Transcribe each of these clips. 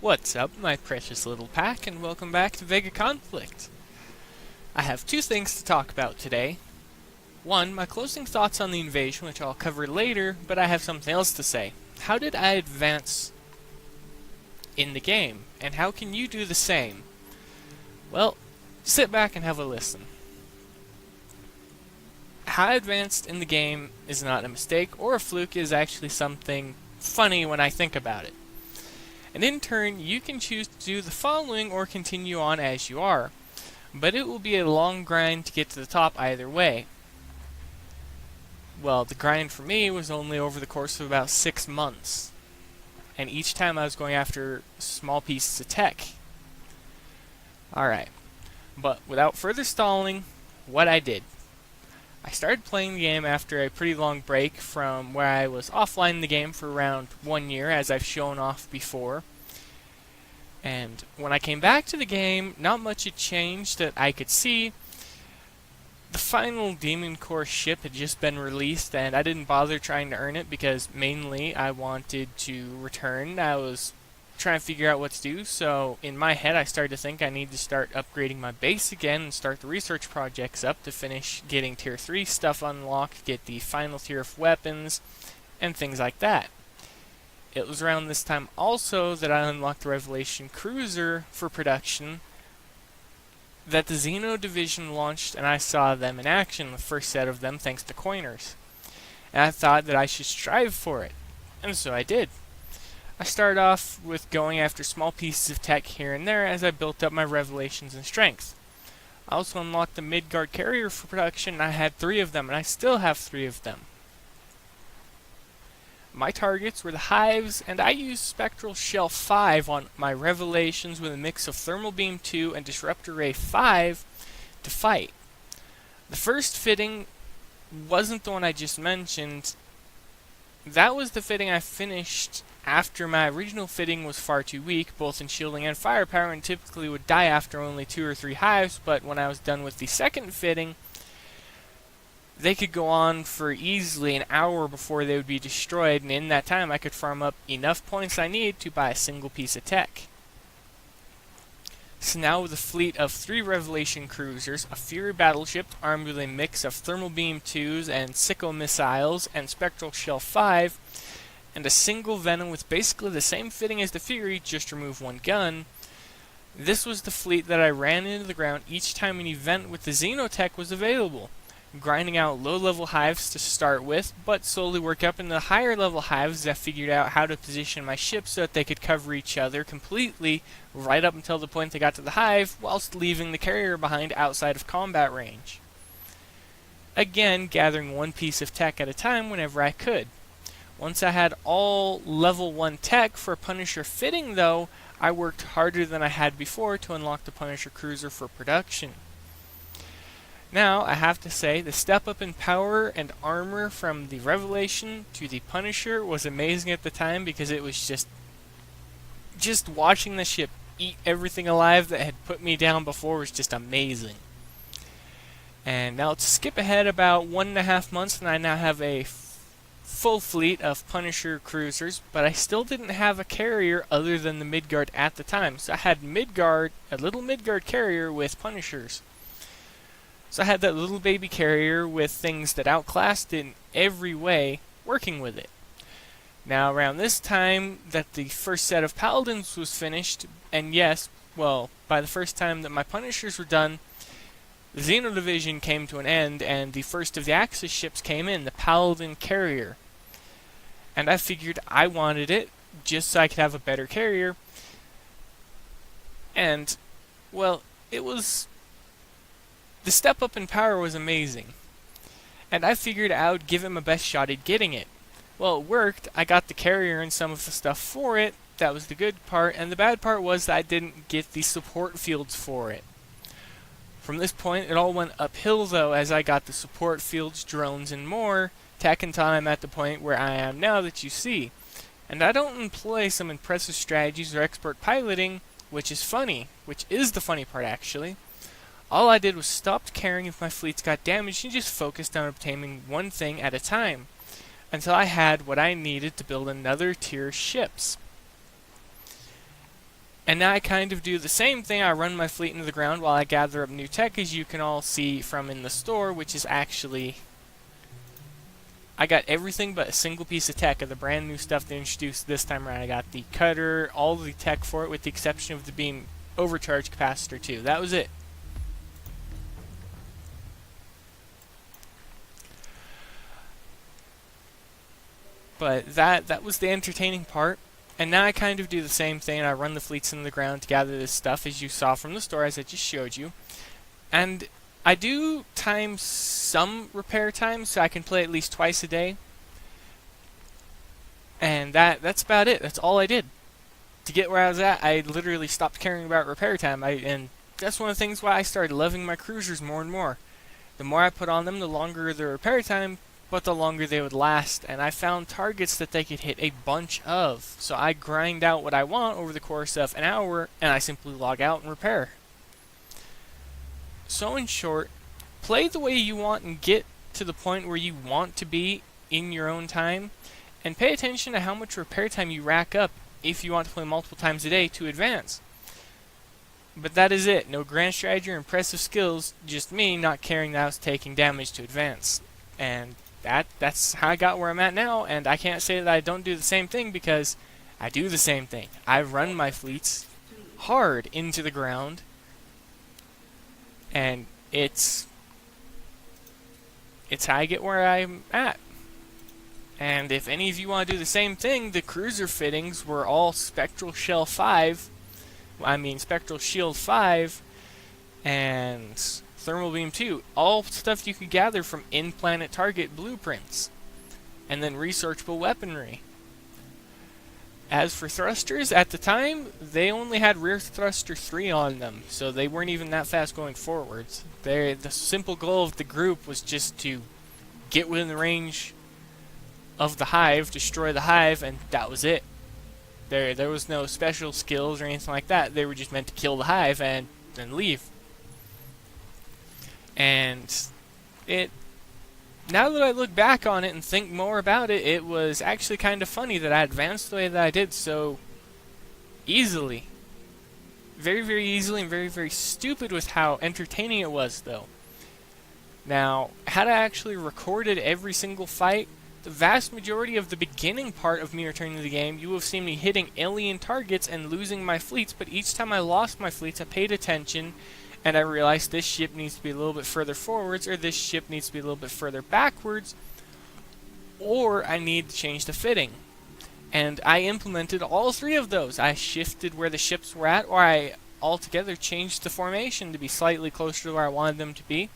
What's up, my precious little pack, and welcome back to Vega Conflict. I have two things to talk about today. One, my closing thoughts on the invasion, which I'll cover later, but I have something else to say. How did I advance in the game, and how can you do the same? Well, sit back and have a listen. How I advanced in the game is not a mistake or a fluke, it is actually something funny when I think about it. And in turn, you can choose to do the following or continue on as you are. But it will be a long grind to get to the top either way. Well, the grind for me was only over the course of about 6 months. And each time I was going after small pieces of tech. Alright, but without further stalling, what I did. I started playing the game after a pretty long break from where I was offline the game for around 1 year, as I've shown off before. And when I came back to the game, not much had changed that I could see. The final Demon Core ship had just been released, and I didn't bother trying to earn it because mainly I wanted to return. I was trying to figure out what to do, so in my head I started to think I need to start upgrading my base again and start the research projects up to finish getting tier 3 stuff unlocked, get the final tier of weapons, and things like that. It was around this time also that I unlocked the Revelation Cruiser for production, that the Xeno division launched, and I saw them in action, the first set of them thanks to coiners. And I thought that I should strive for it, and so I did. I started off with going after small pieces of tech here and there as I built up my revelations and strength. I also unlocked the Midgard carrier for production, and I had 3 of them, and I still have 3 of them. My targets were the hives, and I used Spectral Shell 5 on my revelations with a mix of Thermal Beam 2 and Disruptor Ray 5 to fight. The first fitting wasn't the one I just mentioned. That was the fitting I finished after my original fitting was far too weak, both in shielding and firepower, and typically would die after only 2 or 3 hives, but when I was done with the second fitting, they could go on for easily an hour before they would be destroyed, and in that time I could farm up enough points I needed to buy a single piece of tech. So now with a fleet of 3 Revelation Cruisers, a Fury battleship armed with a mix of Thermal Beam 2s and Sicko missiles and Spectral Shell 5, and a single Venom with basically the same fitting as the Fury, just remove 1 gun, this was the fleet that I ran into the ground each time an event with the Xenotech was available, grinding out low-level hives to start with, but slowly work up into the higher-level hives as I figured out how to position my ships so that they could cover each other completely right up until the point they got to the hive, whilst leaving the carrier behind outside of combat range. Again, gathering 1 piece of tech at a time whenever I could. Once I had all level 1 tech for Punisher fitting though, I worked harder than I had before to unlock the Punisher Cruiser for production. Now, I have to say, the step up in power and armor from the Revelation to the Punisher was amazing at the time because it was just watching the ship eat everything alive that had put me down before was just amazing. And now to skip ahead about 1.5 months, and I now have a full fleet of Punisher cruisers, but I still didn't have a carrier other than the Midgard at the time. So I had Midgard, a little Midgard carrier with Punishers. So I had that little baby carrier with things that outclassed it in every way, working with it. Now around this time that the first set of Paladins was finished, and yes, well, by the first time that my Punishers were done, the Xeno division came to an end, and the first of the Axis ships came in, the Paladin carrier. And I figured I wanted it, just so I could have a better carrier. And, well, the step up in power was amazing. And I figured I would give it my best shot at getting it. Well, it worked. I got the carrier and some of the stuff for it. That was the good part. And the bad part was that I didn't get the support fields for it. From this point, it all went uphill though, as I got the support fields, drones, and more, tech until I'm at the point where I am now that you see. And I don't employ some impressive strategies or expert piloting, which is the funny part actually. All I did was stopped caring if my fleets got damaged and just focused on obtaining 1 thing at a time, until I had what I needed to build another tier ships. And now I kind of do the same thing. I run my fleet into the ground while I gather up new tech, as you can all see from in the store, which is actually... I got everything but a single piece of tech of the brand new stuff they introduced this time around. I got the cutter, all the tech for it, with the exception of the beam overcharge capacitor too. That was it. But that was the entertaining part. And now I kind of do the same thing. I run the fleets into the ground to gather this stuff, as you saw from the store, as I just showed you. And I do time some repair time, so I can play at least twice a day. And that's about it. That's all I did. To get where I was at, I literally stopped caring about repair time. And that's one of the things why I started loving my cruisers more and more. The more I put on them, the longer the repair time, but the longer they would last. And I found targets that they could hit a bunch of. So I grind out what I want over the course of an hour, and I simply log out and repair. So in short, play the way you want and get to the point where you want to be in your own time, and pay attention to how much repair time you rack up if you want to play multiple times a day to advance. But that is it. No grand strategy or impressive skills, just me not caring that I was taking damage to advance. And that's how I got where I'm at now, and I can't say that I don't do the same thing, because I do the same thing. I run my fleets hard into the ground, and it's how I get where I'm at. And if any of you want to do the same thing, the cruiser fittings were all Spectral Shield 5, and Thermal Beam 2. All stuff you could gather from in-planet target blueprints. And then researchable weaponry. As for thrusters, at the time, they only had rear thruster 3 on them, so they weren't even that fast going forwards. The simple goal of the group was just to get within the range of the hive, destroy the hive, and that was it. There was no special skills or anything like that. They were just meant to kill the hive and then leave. And now that I look back on it and think more about it, it was actually kind of funny that I advanced the way that I did so easily. Very, very easily, and very, very stupid with how entertaining it was, though. Now, had I actually recorded every single fight, the vast majority of the beginning part of me returning to the game, you will have seen me hitting alien targets and losing my fleets, but each time I lost my fleets, I paid attention, and I realized this ship needs to be a little bit further forwards, or this ship needs to be a little bit further backwards, or I need to change the fitting. And I implemented all 3 of those. I shifted where the ships were at, or I altogether changed the formation to be slightly closer to where I wanted them to be.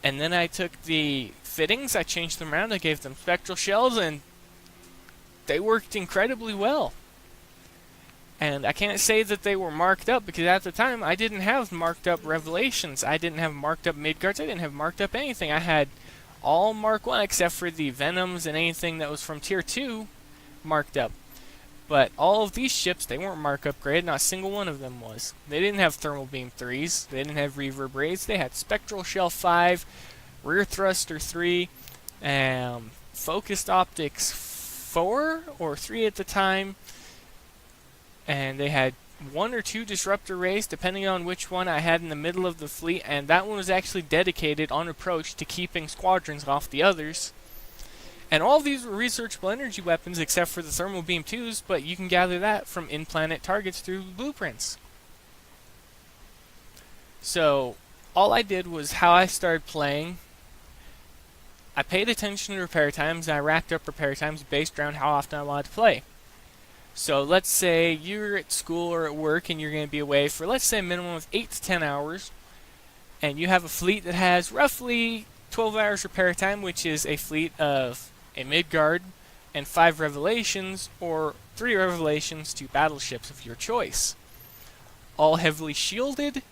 And then I took the fittings, I changed them around, I gave them spectral shells, and they worked incredibly well. And I can't say that they were marked up, because at the time I didn't have marked up revelations, I didn't have marked up midgards, I didn't have marked up anything. I had all Mark 1 except for the Venoms and anything that was from Tier 2 marked up. But all of these ships, they weren't mark upgraded, not a single one of them was. They didn't have Thermal Beam 3s, they didn't have Reverberates, they had Spectral Shell 5, Rear Thruster 3, Focused Optics 4 or 3 at the time, and they had 1 or 2 Disruptor Rays, depending on which one I had in the middle of the fleet, and that one was actually dedicated on approach to keeping squadrons off the others. And all of these were researchable energy weapons except for the Thermal Beam 2s, but you can gather that from in-planet targets through blueprints. So, all I did was how I started playing. I paid attention to repair times, and I racked up repair times based around how often I wanted to play. So, let's say you're at school or at work and you're going to be away for, let's say, a minimum of 8 to 10 hours, and you have a fleet that has roughly 12 hours repair time, which is a fleet of a Midgard and 5 Revelations, or 3 Revelations to battleships of your choice. All heavily shielded,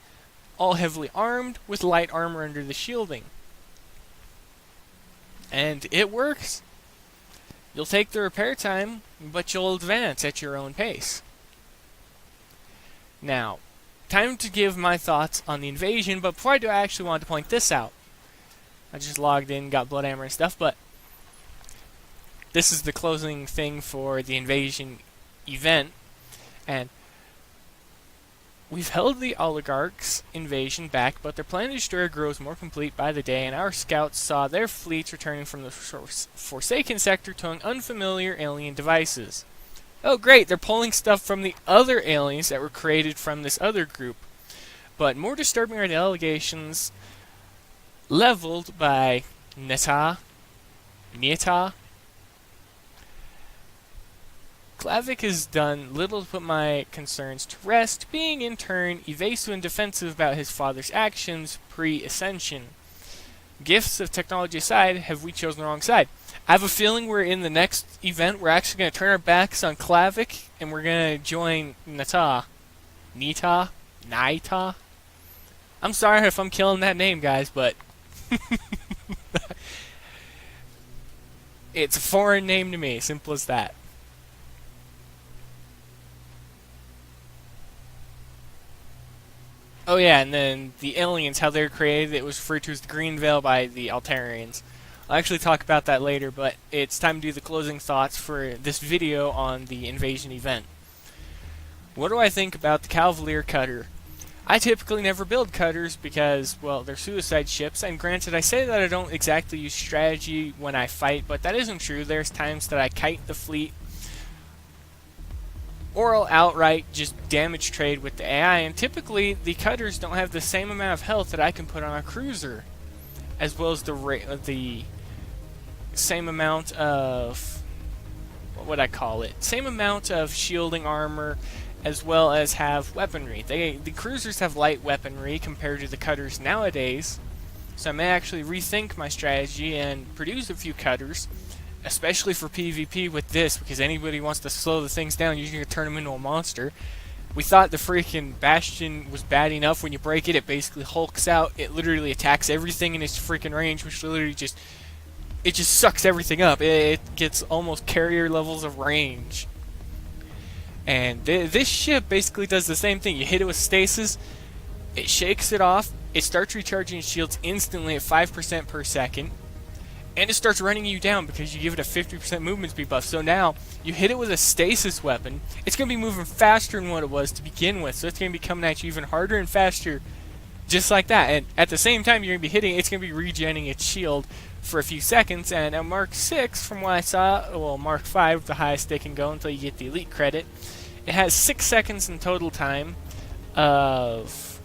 all heavily armed, with light armor under the shielding. And it works. You'll take the repair time, but you'll advance at your own pace. Now, time to give my thoughts on the invasion, but before I do, I actually wanted to point this out. I just logged in, got blood hammer and stuff, but this is the closing thing for the invasion event, and We've held the oligarchs' invasion back, but their plan to destroy grows more complete by the day, and our scouts saw their fleets returning from the Forsaken sector towing unfamiliar alien devices. Oh great, they're pulling stuff from the other aliens that were created from this other group. But more disturbing are the allegations leveled by Nieta. Klavic has done little to put my concerns to rest, being in turn evasive and defensive about his father's actions pre-ascension. Gifts of technology aside, have we chosen the wrong side? I have a feeling we're in the next event, we're actually going to turn our backs on Klavic, and we're going to join Naita. I'm sorry if I'm killing that name, guys, but it's a foreign name to me, simple as that. Oh yeah, and then the aliens, how they're created, it was referred to as the Green Veil by the Altarians. I'll actually talk about that later, but it's time to do the closing thoughts for this video on the invasion event. What do I think about the Cavalier Cutter? I typically never build cutters because, well, they're suicide ships, and granted, I say that I don't exactly use strategy when I fight, but that isn't true. There's times that I kite the fleet, or I'll outright just damage trade with the AI, and typically the cutters don't have the same amount of health that I can put on a cruiser, as well as the same amount of, what would I call it? Same amount of shielding armor, as well as have weaponry. The cruisers have light weaponry compared to the cutters nowadays, so I may actually rethink my strategy and produce a few cutters, especially for PvP with this, because anybody wants to slow the things down, you're going to turn them into a monster. We thought the freaking Bastion was bad enough. When you break it, it basically hulks out. It literally attacks everything in its freaking range, which literally just sucks everything up. It gets almost carrier levels of range. And this ship basically does the same thing. You hit it with stasis, it shakes it off, it starts recharging its shields instantly at 5% per second, and it starts running you down because you give it a 50% movement speed buff. So now, you hit it with a stasis weapon, it's going to be moving faster than what it was to begin with, so it's going to be coming at you even harder and faster, just like that. And at the same time you're going to be hitting, it's going to be regenerating its shield for a few seconds. And at Mark 6, from what I saw, well, Mark 5, the highest they can go until you get the elite credit, it has 6 seconds in total time of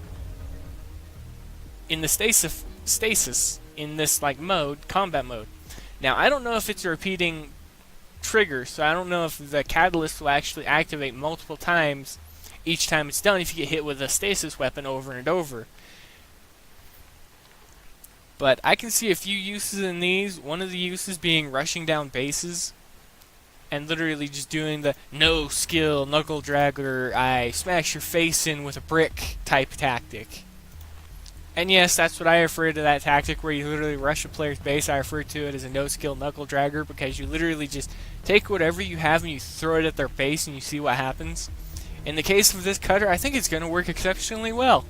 in the stasis in this like combat mode. Now I don't know if it's a repeating trigger, so I don't know if the catalyst will actually activate multiple times each time it's done if you get hit with a stasis weapon over and over. But I can see a few uses in these. One of the uses being rushing down bases and literally just doing the no skill knuckle dragger, I smash your face in with a brick type tactic. And yes, that's what I refer to that tactic, where you literally rush a player's base. I refer to it as a no-skill knuckle dragger, because you literally just take whatever you have and you throw it at their base and you see what happens. In the case of this cutter, I think it's going to work exceptionally well.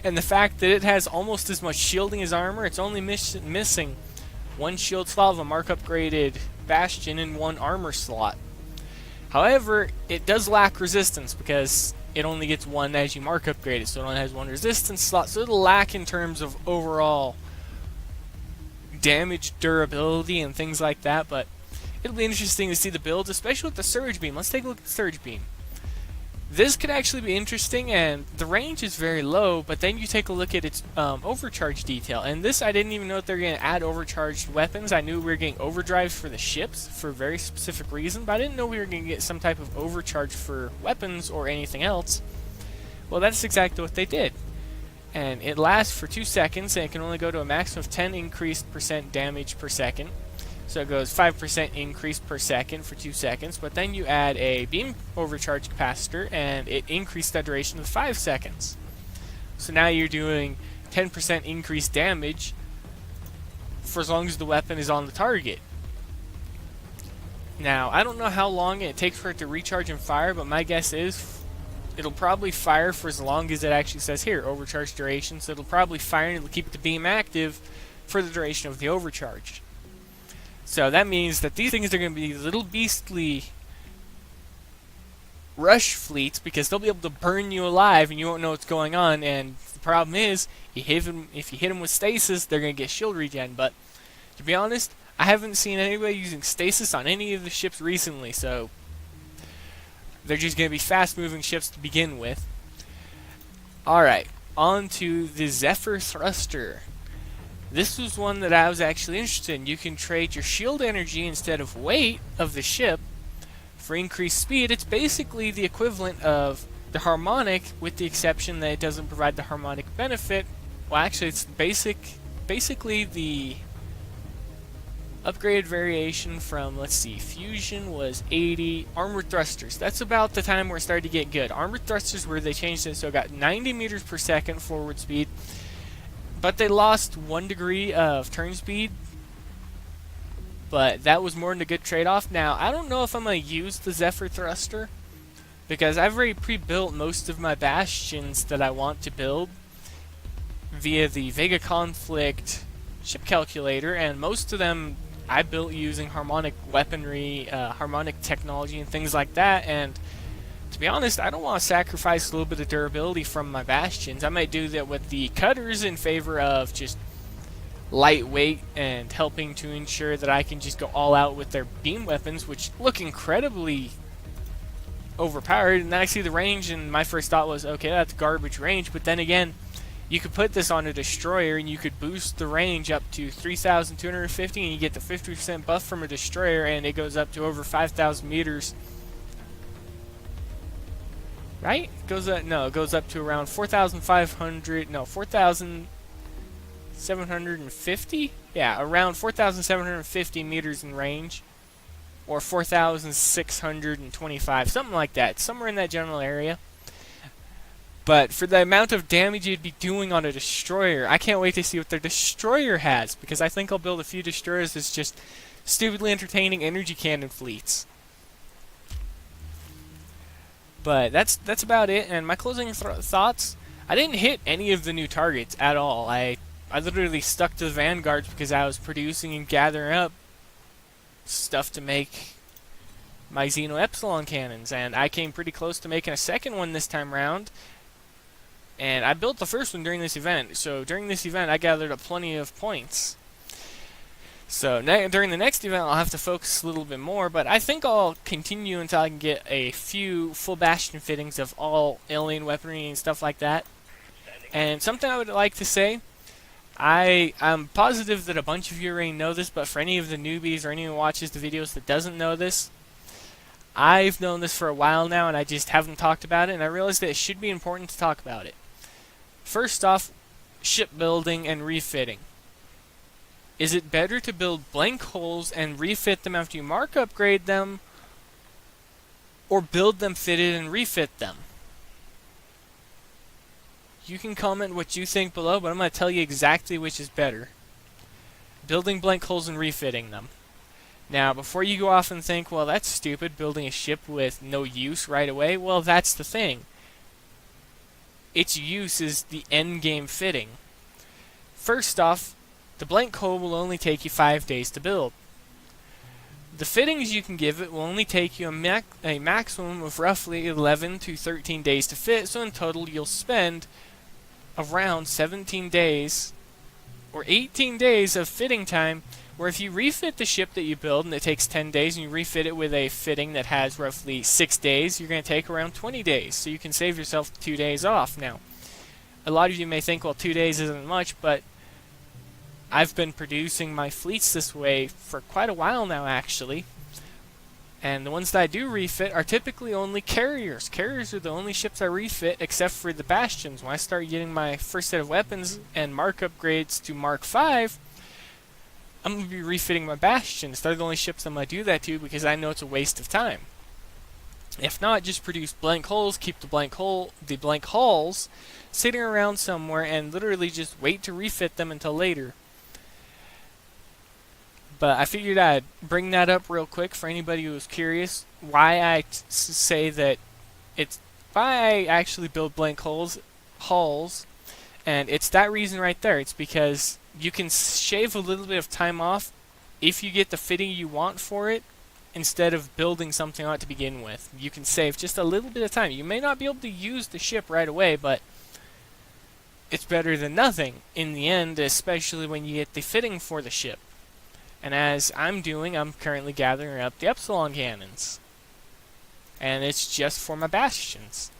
And the fact that it has almost as much shielding as armor, it's only missing one shield slot of a mark upgraded Bastion and one armor slot. However, it does lack resistance because it only gets one as you mark upgrade it, so it only has one resistance slot, so it'll lack in terms of overall damage durability and things like that. But it'll be interesting to see the builds, especially with the Surge Beam. Let's take a look at the Surge Beam. This could actually be interesting, and the range is very low, but then you take a look at its overcharge detail. And this, I didn't even know that they're going to add overcharged weapons. I knew we were getting overdrives for the ships for a very specific reason, but I didn't know we were going to get some type of overcharge for weapons or anything else. Well, that's exactly what they did. And it lasts for 2 seconds, and it can only go to a maximum of 10 increased % damage per second. So it goes 5% increase per second for 2 seconds, but then you add a beam overcharge capacitor and it increased that duration to 5 seconds. So now you're doing 10% increased damage for as long as the weapon is on the target. Now, I don't know how long it takes for it to recharge and fire, but my guess is it'll probably fire for as long as it actually says here, overcharge duration. So it'll probably fire and it'll keep the beam active for the duration of the overcharge. So that means that these things are going to be little beastly rush fleets because they'll be able to burn you alive and you won't know what's going on. And the problem is, if you hit them with stasis, they're gonna get shield regen. But to be honest, I haven't seen anybody using stasis on any of the ships recently, so they're just gonna be fast-moving ships to begin with. All right, on to the Zephyr thruster. This was one that I was actually interested in. You can trade your shield energy instead of weight of the ship for increased speed. It's basically the equivalent of the harmonic, with the exception that it doesn't provide the harmonic benefit. Well, actually, it's basically the upgraded variation from, let's see, fusion was 80, armored thrusters. That's about the time where it started to get good. Armored thrusters, where they changed it, so it got 90 meters per second forward speed, but they lost 1 degree of turn speed. But that was more than a good trade-off. Now, I don't know if I'm going to use the Zephyr thruster, because I've already pre-built most of my bastions that I want to build via the Vega conflict ship calculator, and most of them I built using harmonic weaponry, harmonic technology, and things like that. And to be honest, I don't want to sacrifice a little bit of durability from my bastions. I might do that with the cutters in favor of just lightweight and helping to ensure that I can just go all out with their beam weapons, which look incredibly overpowered. And then I see the range, and my first thought was, okay, that's garbage range. But then again, you could put this on a destroyer and you could boost the range up to 3,250, and you get the 50% buff from a destroyer, and it goes up to over 5,000 meters. Right? It goes up, no, it goes up to around 4,500, no, 4,750? Yeah, around 4,750 meters in range, or 4,625, something like that, somewhere in that general area. But for the amount of damage you'd be doing on a destroyer, I can't wait to see what their destroyer has, because I think I'll build a few destroyers that's just stupidly entertaining energy cannon fleets. But that's about it, and my closing thoughts, I didn't hit any of the new targets at all. I literally stuck to the vanguards because I was producing and gathering up stuff to make my Xeno Epsilon cannons, and I came pretty close to making a second one this time around. And I built the first one during this event, so during this event I gathered up plenty of points. So during the next event I'll have to focus a little bit more, but I think I'll continue until I can get a few full bastion fittings of all alien weaponry and stuff like that. And something I would like to say, I'm positive that a bunch of you already know this, but for any of the newbies or anyone who watches the videos that doesn't know this, I've known this for a while now and I just haven't talked about it, and I realized that it should be important to talk about it. First off, shipbuilding and refitting. Is it better to build blank holes and refit them after you mark upgrade them, or build them fitted and refit them? You can comment what you think below, but I'm going to tell you exactly which is better. Building blank holes and refitting them. Now, before you go off and think, well, that's stupid, building a ship with no use right away, well, that's the thing. Its use is the end game fitting. First off, the blank hole will only take you 5 days to build. The fittings you can give it will only take you a maximum of roughly 11 to 13 days to fit, so in total you'll spend around 17 days or 18 days of fitting time, where if you refit the ship that you build and it takes 10 days and you refit it with a fitting that has roughly 6 days, you're going to take around 20 days, so you can save yourself 2 days off. Now, a lot of you may think, well, 2 days isn't much, but I've been producing my fleets this way for quite a while now, actually. And the ones that I do refit are typically only carriers. Carriers are the only ships I refit, except for the bastions. When I start getting my first set of weapons and mark upgrades to Mark 5, I'm going to be refitting my bastions. They're the only ships I'm going to do that to, because I know it's a waste of time. If not, just produce blank holes, keep the blank hulls sitting around somewhere, and literally just wait to refit them until later. But I figured I'd bring that up real quick for anybody who was curious why I say that why I actually build blank hulls, and it's that reason right there. It's because you can shave a little bit of time off if you get the fitting you want for it instead of building something on it to begin with. You can save just a little bit of time. You may not be able to use the ship right away, but it's better than nothing in the end, especially when you get the fitting for the ship. And as I'm doing, I'm currently gathering up the Epsilon cannons. And it's just for my bastions.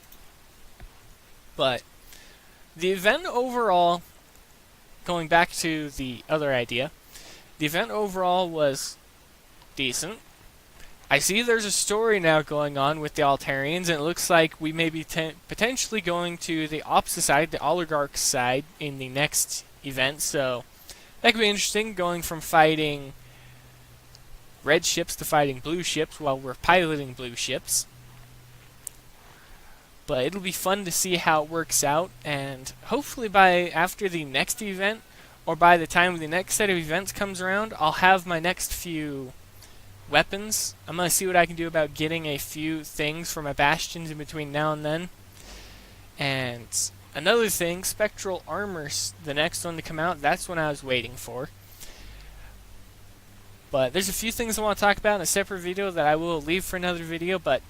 But the event overall, going back to the other idea, the event overall was decent. I see there's a story now going on with the Altarians, and it looks like we may be potentially going to the opposite side, the Oligarch side, in the next event, so that could be interesting, going from fighting red ships to fighting blue ships while we're piloting blue ships. But it'll be fun to see how it works out, and hopefully after the next event, or by the time the next set of events comes around, I'll have my next few weapons. I'm going to see what I can do about getting a few things for my bastions in between now and then. And another thing, Spectral Armor's the next one to come out. That's what I was waiting for. But there's a few things I want to talk about in a separate video that I will leave for another video. But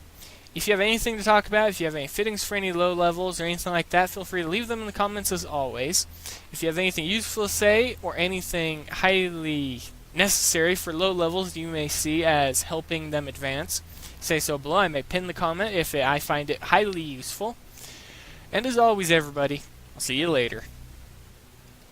if you have anything to talk about, if you have any fittings for any low levels or anything like that, feel free to leave them in the comments as always. If you have anything useful to say or anything highly necessary for low levels you may see as helping them advance, say so below. I may pin the comment if I find it highly useful. And as always, everybody, I'll see you later.